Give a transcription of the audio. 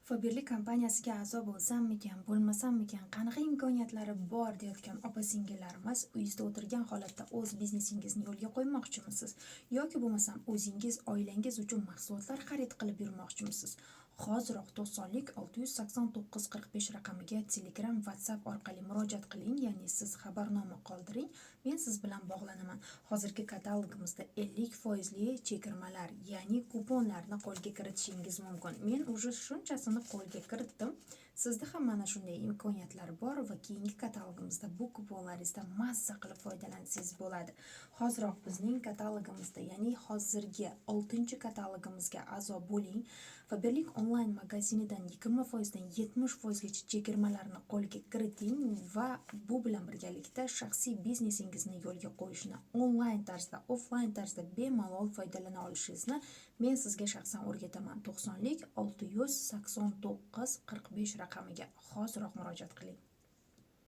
Faberlik kompaniyasiga a'zo bo'lsammikan, bo'lmasammikan, qanaqa imkoniyatlari bor deyotgan opa-singillarimiz uyingizda o'tirgan holatda o'z biznesingizni yo'lga qo'ymoqchimisiz? Yoki bo'lmasam o'zingiz, oilangiz uchun mahsulotlar xarid qilib yurmoqchimisiz? Hoziroq 90lik 689 45 raqamiga Telegram, WhatsApp orqali murojaat qiling, ya'ni siz xabarnoma qoldiring, men siz bilan bog'lanaman. Hozirgi katalogimizda 50% chegirmalar, ya'ni kuponlarni qo'lga kiritishingiz mumkin. Men уже shunchasini qo'lga kiritdim. Sizda ham mana shunday imkoniyatlar bor va keyingi katalogimizda bu kuponlaringizdan mazza qilib foydalansangiz bo'ladi. Hoziroq bizning katalogimizda, ya'ni hozirgi 6-katalogimizga a'zo bo'ling. Faberlik onlayn magazinidan 20% dan 70% gacha chegirmalarni qo'lga kiriting va bu bilan birgalikda shaxsiy biznesingizni yo'lga qo'yishni onlayn tarzda, offlayn tarzda bemalol foydalana olishingizni men sizga shaxsan o'rgataman. 90lik 689 45 raqamiga hoziroq murojaat qiling.